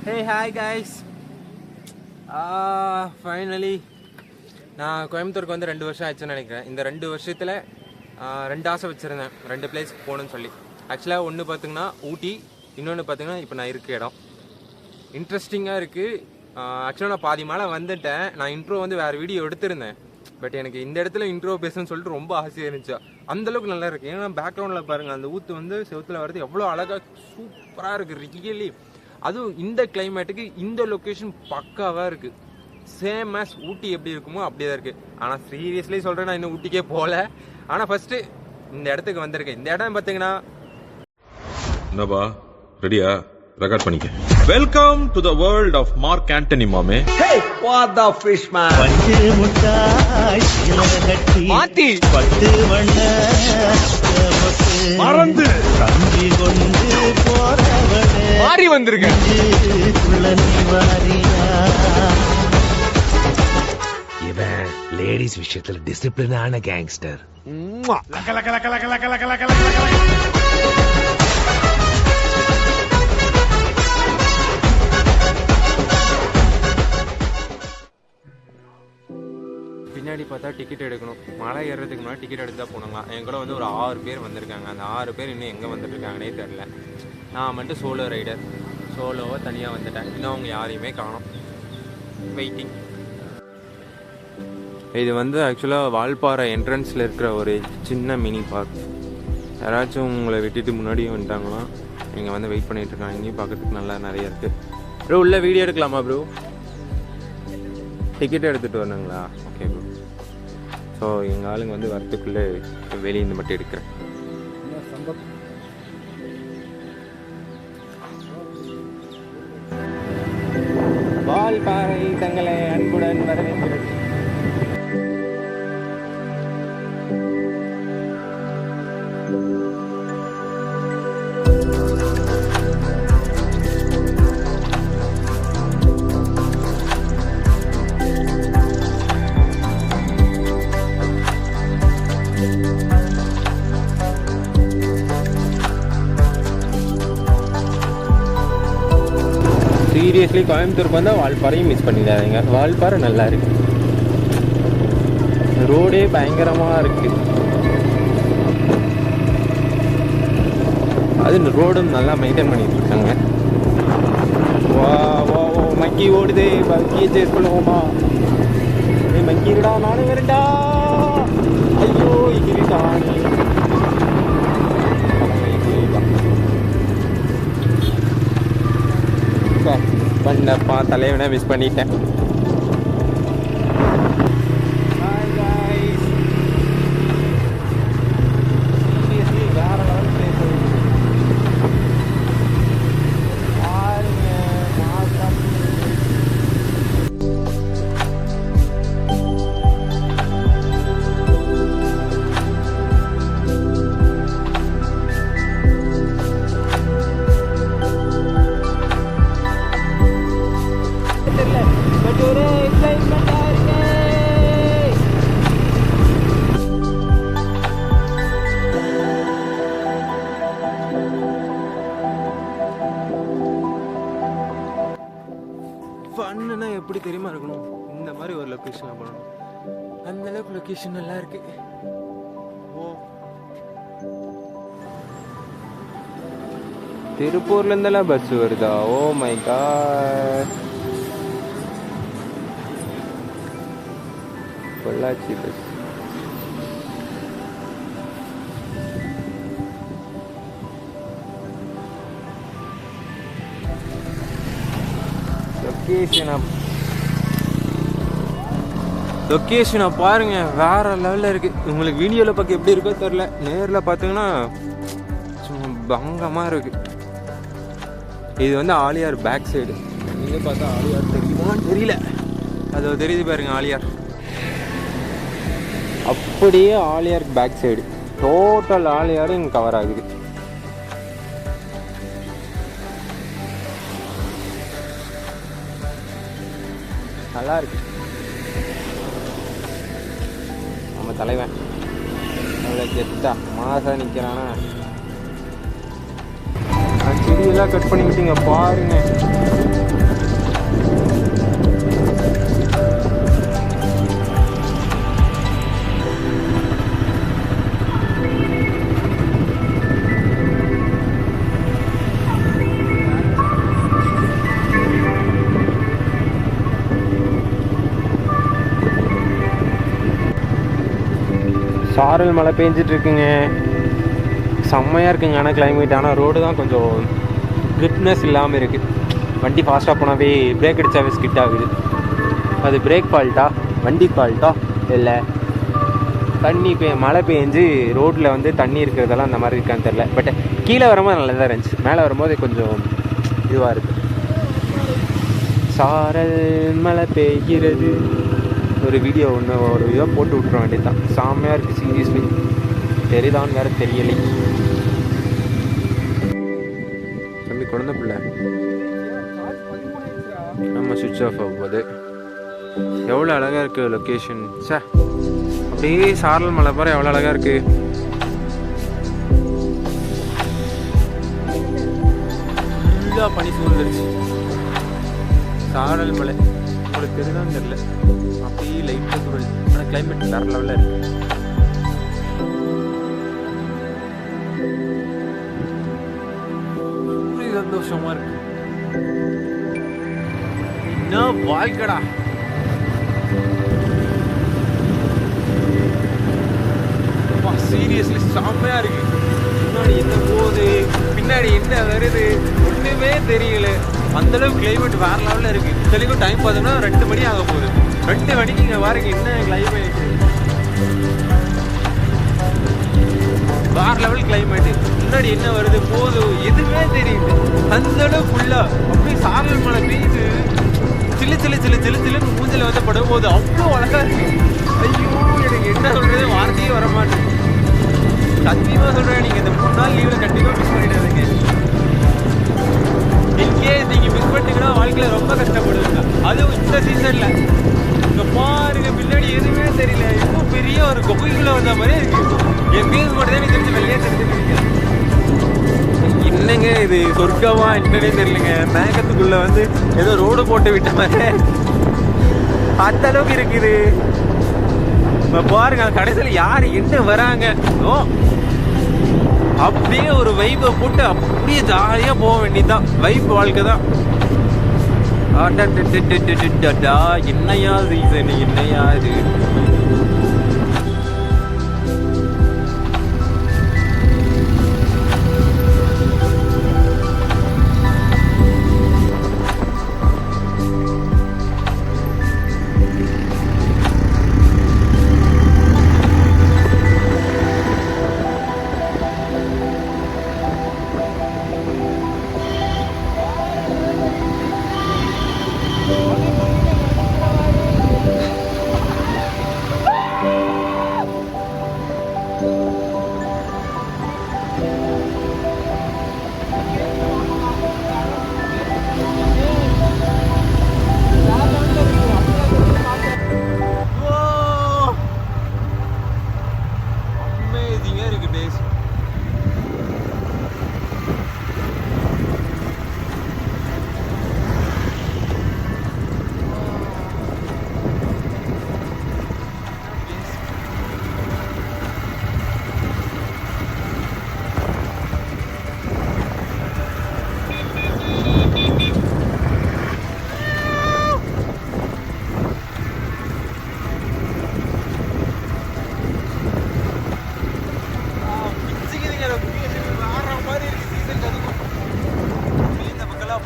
Hey, hi guys. Finally நான் கோயம்புத்தூருக்கு வந்து 2 வருஷம் ஆச்சுன்னு நினைக்கிறேன். இந்த 2 வருஷத்தில் 2 ஆசை வச்சுருந்தேன், 2 பிளேஸ்க்கு போகணுன்னு சொல்லி. ஆக்சுவலாக ஒன்று பார்த்திங்கன்னா ஊட்டி, இன்னொன்று பார்த்திங்கன்னா இப்போ நான் இருக்க இடம் இன்ட்ரெஸ்டிங்காக இருக்குது. ஆக்சுவலாக நான் பாதி மேலே வந்துட்டேன். நான் இன்ட்ரோ வந்து வேறு வீடியோ எடுத்திருந்தேன். பட் எனக்கு இந்த இடத்துல இன்ட்ரோ பேசணும்னு சொல்லிட்டு ரொம்ப ஆசையாக இருந்துச்சு. அந்தளவுக்கு நல்லா இருக்குது. ஏன்னா பேக்ரவுண்டில் பாருங்கள், அந்த ஊற்று வந்து செவத்தில் வர்றது எவ்வளோ அழகாக சூப்பராக இருக்குது ரியலி. அதுவும் இந்த கிளைமேட்டுக்கு இந்த லொக்கேஷன் பக்காவாக இருக்குது. சேம் ஆஸ் ஊட்டி எப்படி இருக்குமோ அப்படியே தான் இருக்குது. ஆனால் சீரியஸ்லி சொல்கிறேன், நான் இன்னும் ஊட்டிக்கே போகல. ஆனால் ஃபஸ்ட்டு இந்த இடத்துக்கு வந்திருக்கேன். இந்த இடம் பார்த்தீங்கன்னா, என்னப்பா ரெடியா? ரெக்கார்ட் பண்ணிக்க. Welcome to the world of Mark Antony மாமே. Hey, what the fish man? பட்டு முட்டாய் கட்டி மாத்தி பட்டு வண்ண மறந்து தம்பி கொண்டு போறவளே மாறி வந்திருக்கேன். இவன் லேடிஸ் விஷயத்துல டிசிப்ளினான கேங்ஸ்டர். பின்னாடி பார்த்தா டிக்கெட் எடுக்கணும். மலை ஏறுறதுக்கு முன்னாடி டிக்கெட் எடுத்து தான் போனாங்களாம். என் கூட வந்து ஒரு 6 பேர் வந்திருக்காங்க. அந்த 6 பேர் இன்னும் எங்கே வந்துட்டுருக்காங்கன்னே தெரில. நான் மட்டும் சோலோ ரைடர், சோலோவாக தனியாக வந்துட்டேன். இன்னும் அவங்க யாரையுமே காணோம். வெயிட்டிங். இது வந்து ஆக்சுவலாக வால்பாறை என்ட்ரன்ஸில் இருக்கிற ஒரு சின்ன மினி பார்க். யாராச்சும் உங்களை விட்டுட்டு முன்னாடியும் வந்துட்டாங்களா, இங்கே வந்து வெயிட் பண்ணிகிட்ருக்காங்க. இங்கேயும் பார்க்கறதுக்கு நல்லா நிறைய இருக்குது. ப்ரோ உள்ள வீடியோ எடுக்கலாமா ப்ரோ? டிக்கெட் எடுத்துகிட்டு வரணுங்களா? Okay bro. ஸோ எங்கள் ஆளுங்க வந்து வரத்துக்குள்ளே வெளியிருந்து மட்டும் எடுக்கிறேன். வால்பாறை தங்களை அன்புடன் வரவேற்கிறது. சீரியஸ்லி கோயம்புத்தூருக்கு வந்தால் வால்பாறையும் மிஸ் பண்ணிடாதீங்க. வால்பாறை நல்லா இருக்கு. ரோடே பயங்கரமாக இருக்கு. அது ரோடும் நல்லா மெயின்டைன் பண்ணிட்டு இருக்காங்க. வா வா ஓ மக்கி ஓடுதே. மக்கியை சேஸ் பண்ணுவோமா? மக்கிடா, நானும் வரண்டா. ஐயோ இங்கிட்டானே. பண்ணப்பா தலைவனை மிஸ் பண்ணிட்டேன். வேற லெவல் பிளேஸ். ஃபன்னா எப்படி தெரியுமா இருக்கணும்? இந்த மாதிரி ஒரு லொக்கேஷனில் பண்ணணும். அந்த அளவுக்கு லொக்கேஷன் நல்லா இருக்கு. ஓ திருப்பூர்ல இருந்தெல்லாம் பஸ் வருதா? Oh my god. Pollachi bus. லொக்கேஷனை பாருங்க, வேற லெவலில் இருக்கு. உங்களுக்கு வீடியோவில் பார்க்க எப்படி இருக்கோ தெரில, நேரில் பார்த்தீங்கன்னா சும்மா பங்கமாக இருக்கு. இது வந்து ஆலியார் பேக் சைடு. நீங்கள் பார்த்தா ஆலியார் தெரியுமான்னு தெரியல. அது தெரியுது பாருங்க ஆலியார். அப்படியே ஆலியார் பேக் சைடு டோட்டல் ஆலியாரும் இங்கே கவர் ஆகுது. நல்லா இருக்கு. நம்ம தலைவன் அவ்வளோ கெத்தா மாசா நிற்கிறானா. செடியெல்லாம் கட் பண்ணிக்கிட்டீங்க பாருங்க. சாரல் மழை பெஞ்சிட்டு இருக்குங்க. செம்மையாக இருக்குங்க. ஆனால் கிளைமேட், ஆனால் ரோடு தான் கொஞ்சம் கிரிப்னஸ் இல்லாமல் இருக்குது. வண்டி ஃபாஸ்ட்டாக போனாவே பிரேக் அடித்தாவே ஸ்கிட் ஆகுது. அது பிரேக் ஃபால்ட்டா வண்டி ஃபால்ட்டா இல்லை தண்ணி மழை பெஞ்சு ரோட்டில் வந்து தண்ணி இருக்கிறதெல்லாம் அந்த மாதிரி இருக்கான்னு தெரில. பட் கீழே வரும்போது நல்லா தான் இருந்துச்சு, மேலே வரும்போது கொஞ்சம் இதுவாக இருக்குது. சாரல் மழை பெய்கிறது ஒரு வீடியோ ஒரு வீடியோ போட்டு விட்ற வேண்டியது தான். செம்மையாக இருக்குது சீரியஸ்லி. தெரியுதான்னு வேறு தெரியலை. தம்பி குழந்தை பிள்ளை நம்ம சுவிட்ச் ஆஃப் ஆகும்போது எவ்வளோ அழகாக இருக்குது லொக்கேஷன். சார் அப்படியே சாரல் மலை பாரு எவ்வளோ அழகாக இருக்குது. ஃபுல்லாக பனி சூழ்ந்துருச்சு. சாரல் மலை உங்களுக்கு தெரியுதான்னு தெரியல, அப்படியே லைட்டாக சூழல். ஆனால் கிளைமேட் வேறு லெவலில் இருக்குது. சந்தோஷமாக இருக்கு. என்ன வாழ்க்கடா. சீரியஸ்லி செம்மையா இருக்கு. முன்னாடி என்ன போகுது, பின்னாடி என்ன வருது, ஒண்ணுமே தெரியல. அந்த அளவுக்கு கிளைமேட் வேற லெவலில் இருக்கு. தெளிவாக டைம் பார்த்தோம்னா 2 மணி ஆக போகுது. 2 மணிக்கு இங்கே பாருங்க என்ன கிளைமேட், வேற லெவல் கிளைமேட். முன்னாடி என்ன வருது போகுது எதுவுமே தெரியல. அந்த அளவு ஃபுல்லா அப்படியே சாரல் மழை பெய்யுது. சில்லு சில்லு சில்லு சில்லு சில்லுன்னு மூஞ்சில் வந்து படும் போது அவ்வளோ அழகா இருக்கு. ஐயோ எனக்கு என்ன சொல்றது வார்த்தையே வர மாட்டேங்குது. சத்தியமாக சொல்கிறேன், நீங்கள் இந்த 3 நாள் லீவில் கண்டிப்பாக மிஸ் பண்ணிடாதீங்க. இன்கேஸ் நீங்கள் மிஸ் பண்ணிட்டீங்கன்னா வாழ்க்கையில் ரொம்ப கஷ்டப்படுவீங்க. அதுவும் இந்த சீசனில் இங்கே பாருங்க பின்னாடி எதுவுமே தெரியல. இப்போ பெரிய ஒரு குகைக்குள்ளே வந்த மாதிரியே இருக்கு. என் பேஸ் மட்டும் தான் நீங்கள் தெரிஞ்சு வெளியே தெரிஞ்சுக்கிறீங்க. என்னங்க இது சொர்க்கமா என்னன்னே தெரியலங்க. மேகத்துக்குள்ளே வந்து ஏதோ ரோடு போட்டு விட்ட மாதிரி அந்த அளவுக்கு இருக்குது. இப்போ பாருங்க கடைசியில் யார் என்ன வராங்க, அப்படியே ஒரு வைப்பை போட்டு அப்படியே ஜாலியாக போக வேண்டியதுதான். வைப் வாழ்க்கை தான். என்னையா சீசன், என்னையா இது.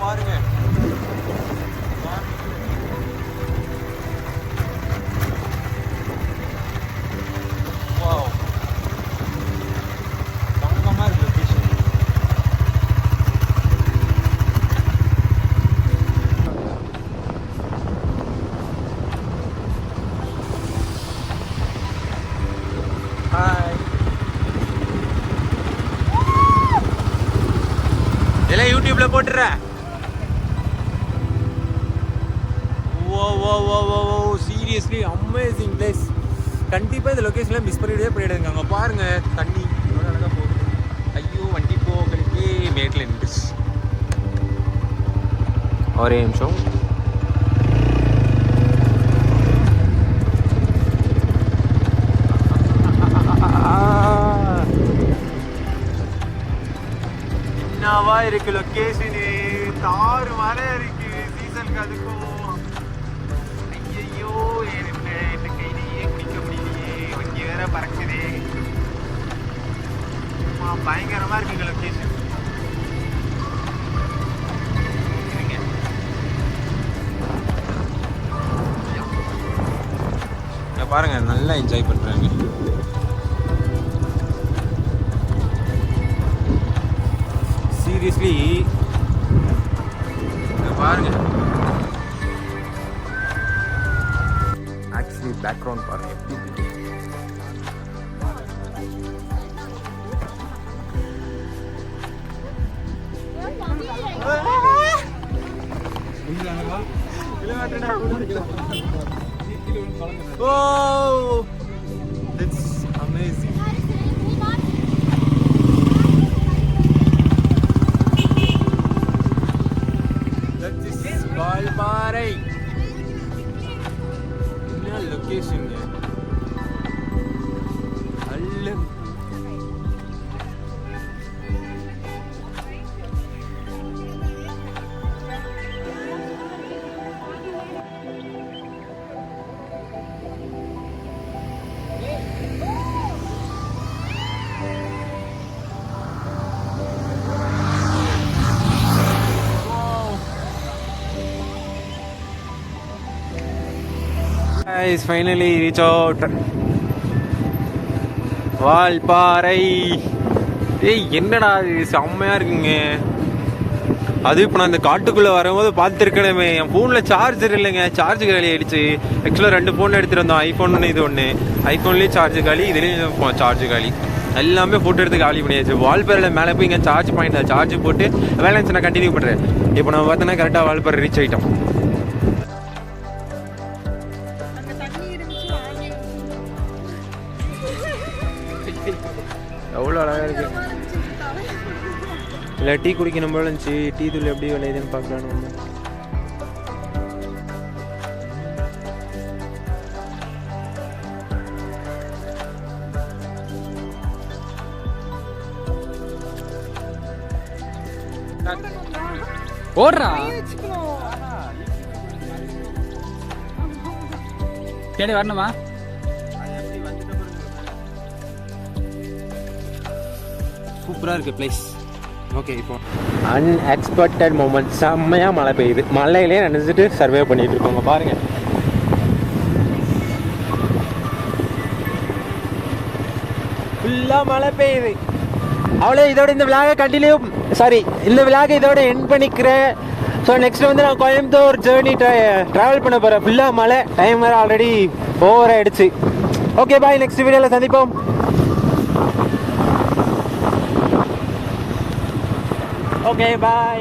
பாருங்க தங்கமா இருக்கு லொகேஷன். ஹாய் எல்லாம் யூடியூப்ல போட்டுற. Seriously amazing place. கண்டிப்பாக இந்த லொக்கேஷனில் மிஸ் பண்ணிவிடுங்க. அங்கே பாருங்க தண்ணி எவ்வளோ அழகாக போகுது. ஐயோ வண்டி போகலுக்கே மேட்டில் நின்றுச்சு. ஒரே நிமிஷம். என்னவா இருக்கு லொக்கேஷனு, தாறு வர இருக்கு சீசனுக்கு. அதுக்கும் ஐயோ இந்த கையிலேயே குடிக்க முடியலையே, வண்டி வேற பறக்குது. பயங்கரமாக இருக்குங்க லொக்கேஷன். பாருங்க நல்லா என்ஜாய் பண்றாங்க. சீரியஸ்லி பாருங்க. ஆக்சுவலி பேக்ரவுண்ட் பாருங்க எப்படி இருக்கு. Oh, that's amazing. That is Valparai. என்ன லொகேஷன்ங்க. அல்ல guys, finally reach out. Valparai. ஏய் என்னடா இது செம்மையா இருக்குங்க. அது இப்போ நான் இந்த காட்டுக்குள்ளே வரும்போது பார்த்துருக்கணுமே. என் ஃபோனில் சார்ஜர் இல்லைங்க, சார்ஜ் காலி ஆகிடுச்சு. ஆக்சுவலாக 2 ஃபோன் எடுத்துகிட்டு வந்தோம், ஐஃபோன் ஒன்று இது ஒன்று. ஐஃபோன்லேயும் சார்ஜ் காலி, இதுலேயும் சார்ஜ் காலி. எல்லாமே ஃபோட்டோ எடுத்து காலி பண்ணியாச்சு. வால்பாறையில் மேலே போய் இங்கே சார்ஜ் பாயிண்ட் சார்ஜ் போட்டு பேலன்ஸ் நான் கண்டினியூ பண்ணுறேன். இப்போ நம்ம பார்த்தோன்னா கரெக்டாக வால்பாறை ரீச் ஆகிட்டோம். எவ்வளோ அழகாக இருக்கு. இல்லை டீ குடிக்கணும் போல இருந்துச்சு. டீ தூள் எப்படி விளையுதுன்னு பார்க்கலான்னு ஒன்று. ஓடுறா தேடி வரணுமா? சூப்பராக இருக்குது பிளேஸ். ஓகே, இப்போ அன்எக்ஸ்பெக்டட் மூமெண்ட். செம்மையாக மழை பெய்யுது. மழையிலே நினைச்சிட்டு சர்வே பண்ணிட்டு இருக்கோங்க. பாருங்க ஃபுல்லாக மழை பெய்யுது. அவ்வளோ இதோட இந்த விளாகை கண்டினியூ இந்த விளாகை இதோட எண்ட் பண்ணிக்கிறேன். ஸோ நெக்ஸ்ட் வந்து நான் கோயம்புத்தூர் ஜேர்னி ட்ராவல் பண்ண போகிறேன். ஃபுல்லாக மழை, டைம் வேறு ஆல்ரெடி ஓவர் ஆகிடுச்சு. ஓகே பாய், நெக்ஸ்ட் வீடியோவில் சந்திப்போம். Okay, bye.